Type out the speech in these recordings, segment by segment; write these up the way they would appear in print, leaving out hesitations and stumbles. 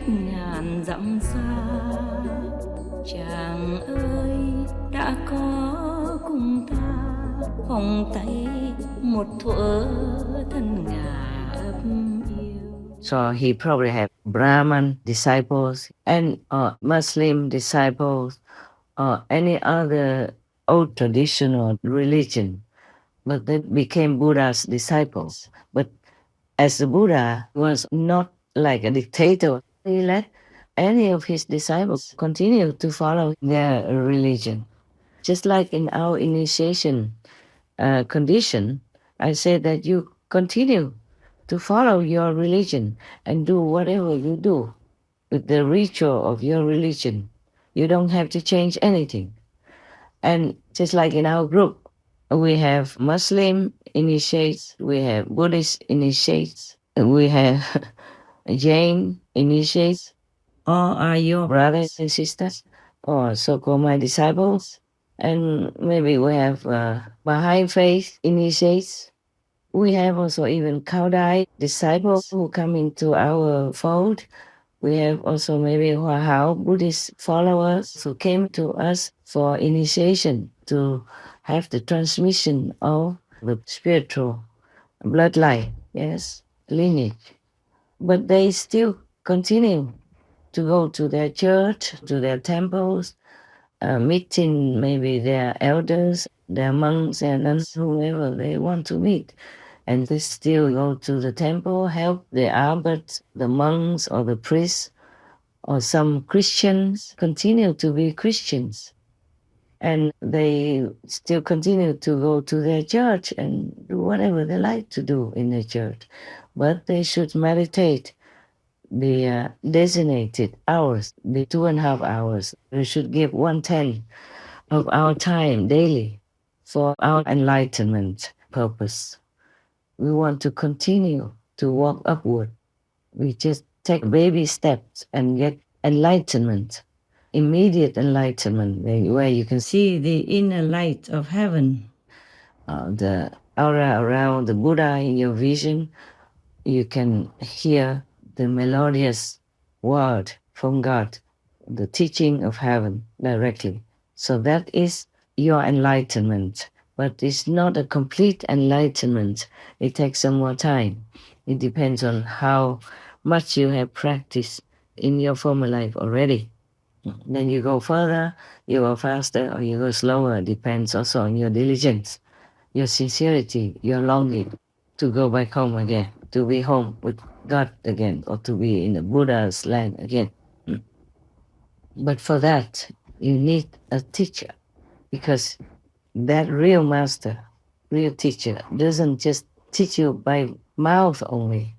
ngàn dặm xa. Chàng ơi đã có cùng ta vòng tay một thuở thân ngà ấp yêu. So he probably had Brahman disciples and Muslim disciples or any other old traditional religion, but they became Buddha's disciples. But as the Buddha was not like a dictator, he let any of his disciples continue to follow their religion. Just like in our initiation condition, I say that you continue to follow your religion and do whatever you do with the ritual of your religion. You don't have to change anything. And just like in our group, we have Muslim initiates, we have Buddhist initiates, we have Jain initiates. All are your brothers and sisters, or so-called my disciples. And maybe we have Baha'i faith initiates. We have also even Kaudai disciples who come into our fold. We have also maybe Hua Buddhist followers who came to us for initiation to have the transmission of the spiritual bloodline, yes, lineage. But they still continue to go to their church, to their temples, meeting maybe their elders, their monks and nuns, whoever they want to meet. And they still go to the temple, help the abbots, the monks, or the priests, or some Christians continue to be Christians. And they still continue to go to their church and do whatever they like to do in the church. But they should meditate the designated hours, the 2.5 hours. We should give 1/10 of our time daily for our enlightenment purpose. We want to continue to walk upward. We just take baby steps and get enlightenment, immediate enlightenment, where you can see the inner light of heaven, the aura around the Buddha in your vision. You can hear the melodious word from God, the teaching of heaven directly. So that is your enlightenment. But it's not a complete enlightenment. It takes some more time. It depends on how much you have practiced in your former life already. Then you go further, you go faster, or you go slower. It depends also on your diligence, your sincerity, your longing to go back home again, to be home with God again, or to be in the Buddha's land again. But for that, you need a teacher, because that real master, real teacher, doesn't just teach you by mouth only.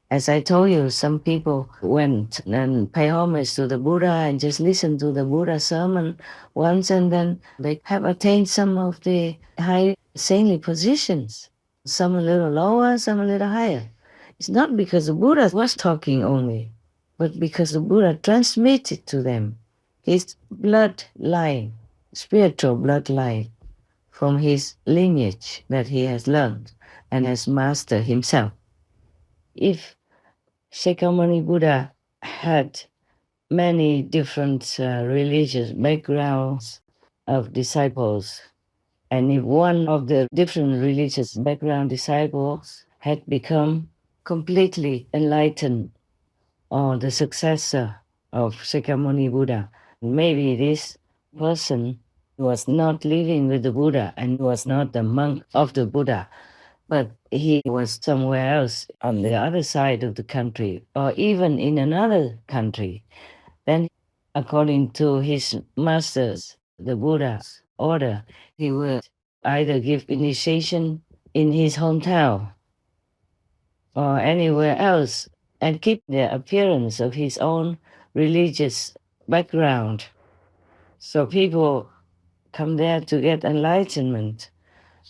As I told you, some people went and pay homage to the Buddha and just listen to the Buddha sermon once, and then they have attained some of the high saintly positions, some a little lower, some a little higher. It's not because the Buddha was talking only, but because the Buddha transmitted to them his bloodline, spiritual bloodline, from his lineage that he has learned and has mastered himself. If Shakyamuni Buddha had many different religious backgrounds of disciples, and if one of the different religious background disciples had become completely enlightened, or the successor of Shakyamuni Buddha, maybe this person was not living with the Buddha and was not the monk of the Buddha, but he was somewhere else on the other side of the country, or even in another country. Then, according to his masters, the Buddha's order, he would either give initiation in his hometown or anywhere else and keep the appearance of his own religious background. So people come there to get enlightenment.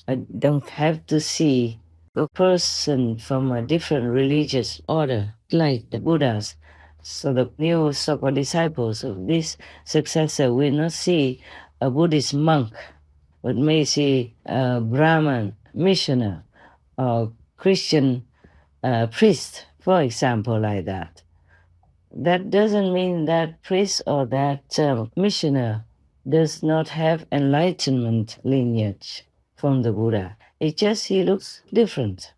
I don't have to see a person from a different religious order like the Buddhas. So the new so-called disciples of this successor will not see a Buddhist monk, but may see a Brahman missionary or Christian priest, for example, like that. That doesn't mean that priest or that missioner does not have enlightenment lineage from the Buddha. It just he looks different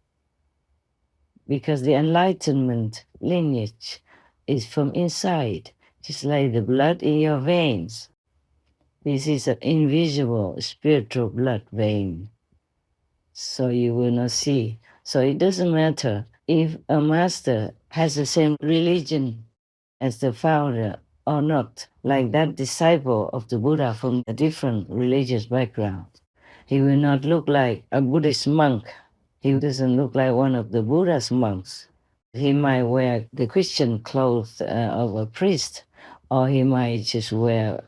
because the enlightenment lineage is from inside, just like the blood in your veins. This is an invisible spiritual blood vein, so you will not see. So it doesn't matter if a master has the same religion as the founder or not, like that disciple of the Buddha from a different religious background. He will not look like a Buddhist monk. He doesn't look like one of the Buddha's monks. He might wear the Christian clothes of a priest, or he might just wear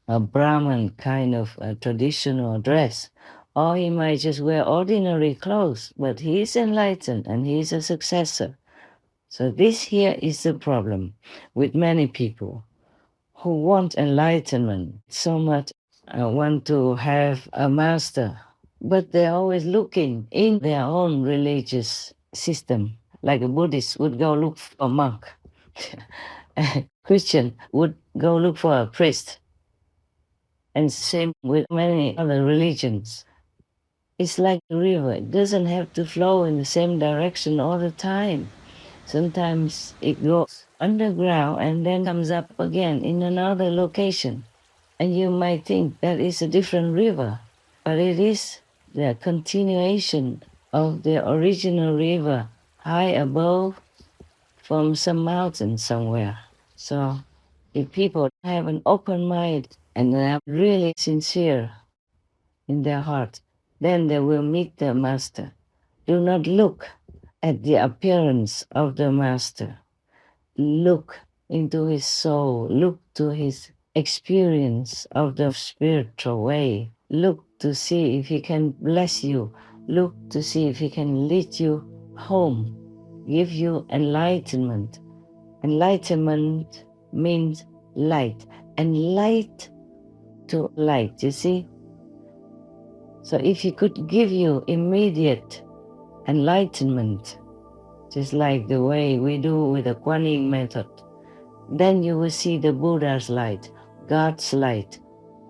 a Brahmin kind of traditional dress, or he might just wear ordinary clothes, but he is enlightened and he is a successor. So this here is the problem with many people who want enlightenment so much, want to have a master, but they're always looking in their own religious system. Like a Buddhist would go look for a monk, a Christian would go look for a priest, and same with many other religions. It's like a river, it doesn't have to flow in the same direction all the time. Sometimes it goes underground and then comes up again in another location. And you might think that is a different river, but it is the continuation of the original river high above from some mountain somewhere. So if people have an open mind and they are really sincere in their heart, then they will meet the master. Do not look at the appearance of the master. Look into his soul, look to his experience of the spiritual way. Look to see if he can bless you. Look to see if he can lead you home, give you enlightenment. Enlightenment means light, and light to light, you see? So if he could give you immediate enlightenment, just like the way we do with the Kuan Yin method, then you will see the Buddha's light, God's light,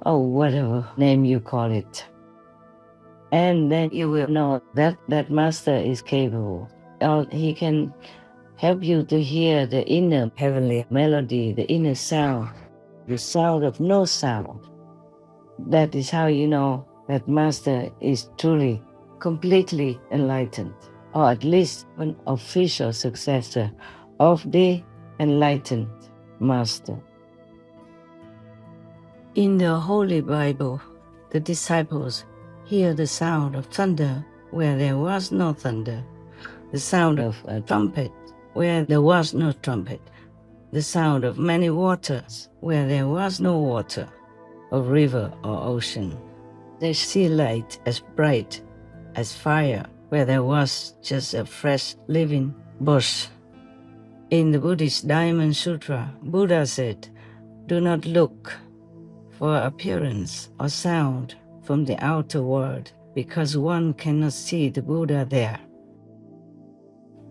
or whatever name you call it. And then you will know that that master is capable. Or he can help you to hear the inner heavenly melody, the inner sound, the sound of no sound. That is how you know that master is truly, completely enlightened, or at least an official successor of the enlightened master. In the Holy Bible, the disciples hear the sound of thunder where there was no thunder, the sound of a trumpet where there was no trumpet, the sound of many waters where there was no water, of river or ocean. They see light as bright as fire where there was just a fresh living bush. In the Buddhist Diamond Sutra, Buddha said, "Do not look for appearance or sound from the outer world, because one cannot see the Buddha there."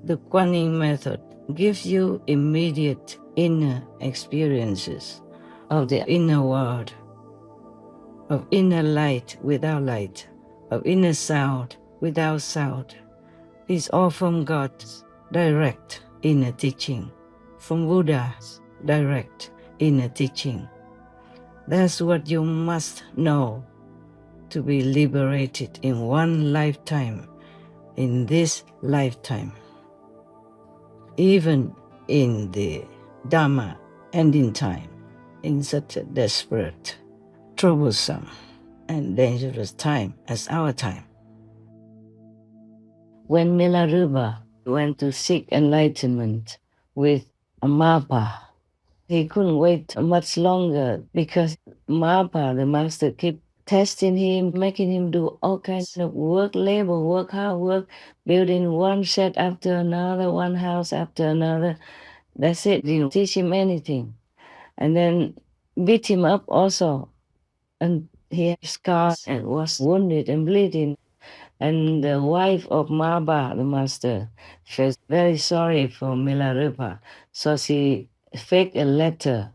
The Kuan Yin method gives you immediate inner experiences of the inner world, of inner light without light, of inner sound without sound. These all from God's direct inner teaching, from Buddha's direct inner teaching. That's what you must know to be liberated in one lifetime, in this lifetime. Even in the Dhamma ending time, in such a desperate, troublesome, and dangerous time as our time. When Milarepa went to seek enlightenment with Mapa, he couldn't wait much longer because Mapa, the master, kept testing him, making him do all kinds of work, labor, work, hard work, building one shed after another, one house after another. That's it, didn't teach him anything. And then beat him up also. And he had scars and was wounded and bleeding. And the wife of Maba, the master, felt very sorry for Milarepa. So she fake a letter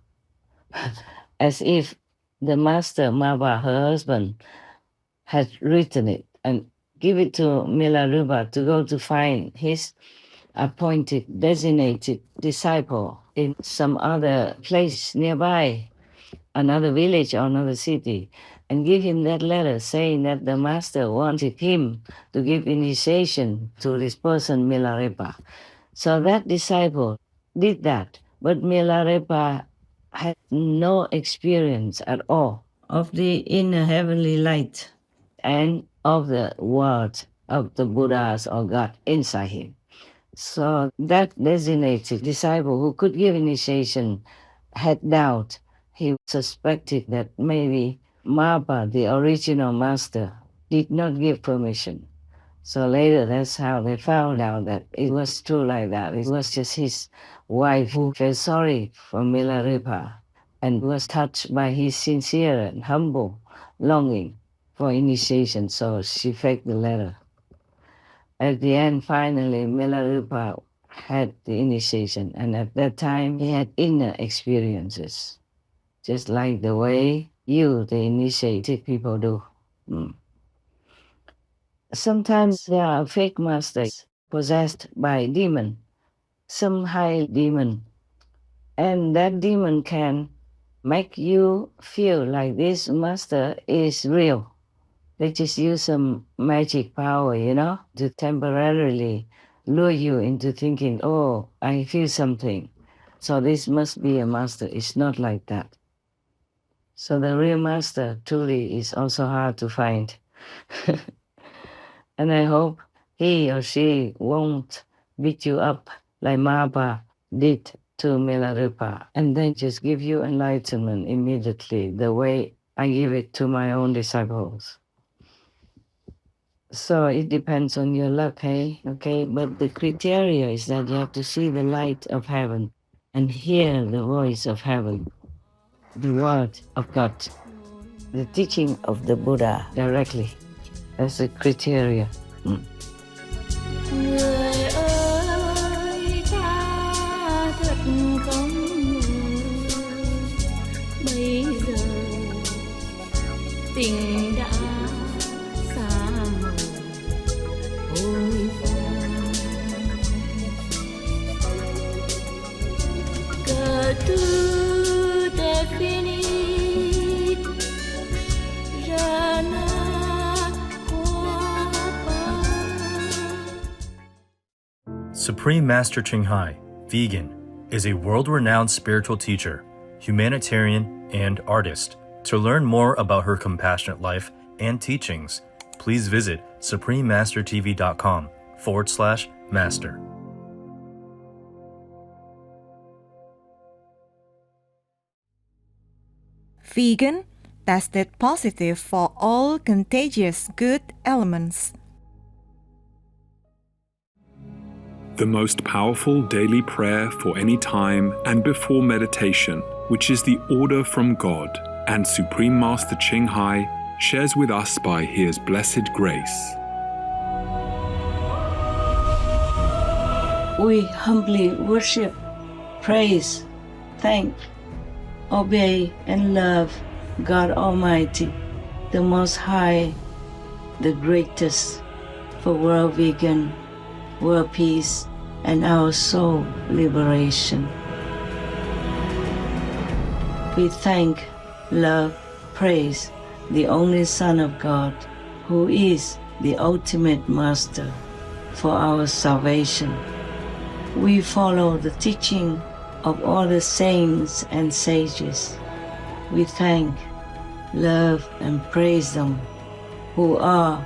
as if the master, Maba, her husband, had written it and give it to Milarepa to go to find his appointed, designated disciple in some other place nearby, another village or another city, and give him that letter saying that the master wanted him to give initiation to this person, Milarepa. So that disciple did that, but Milarepa had no experience at all of the inner heavenly light and of the word of the Buddhas or God inside him. So that designated disciple who could give initiation had doubt. He suspected that maybe Mapa, the original master, did not give permission. So later, that's how they found out that it was true like that. It was just his wife who felt sorry for Milarepa and was touched by his sincere and humble longing for initiation, so she faked the letter. At the end, finally, Milarepa had the initiation, and at that time, he had inner experiences, just like the way you, the initiated people, do. Sometimes there are fake masters possessed by demon, some high demon, and that demon can make you feel like this master is real. They just use some magic power, to temporarily lure you into thinking, oh, I feel something, so this must be a master. It's not like that. So the real master truly is also hard to find. And I hope he or she won't beat you up like Mapa did to Milarepa and then just give you enlightenment immediately the way I give it to my own disciples. So it depends on your luck, hey? Okay, but the criteria is that you have to see the light of heaven and hear the voice of heaven, the word of God, the teaching of the Buddha directly. That's the criteria. Người ơi, ta thật không ngờ bây giờ tình đã xa mờ hối vang. Que tout est fini, je ne Supreme Master CHINGHAI, vegan, is a world-renowned spiritual teacher, humanitarian, and artist. To learn more about her compassionate life and teachings, please visit suprememastertv.com/master. Vegan, tested positive for all contagious good elements. The most powerful daily prayer for any time and before meditation, which is the order from God, and Supreme Master CHINGHAI shares with us by His blessed grace. We humbly worship, praise, thank, obey, and love God Almighty, the Most High, the greatest, for world vegan, world peace, and our soul liberation. We thank, love, praise the only Son of God, who is the ultimate Master for our salvation. We follow the teaching of all the saints and sages. We thank, love, and praise them, who are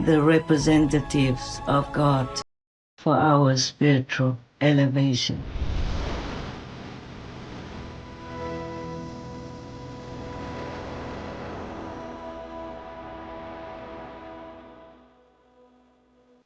the representatives of God for our spiritual elevation.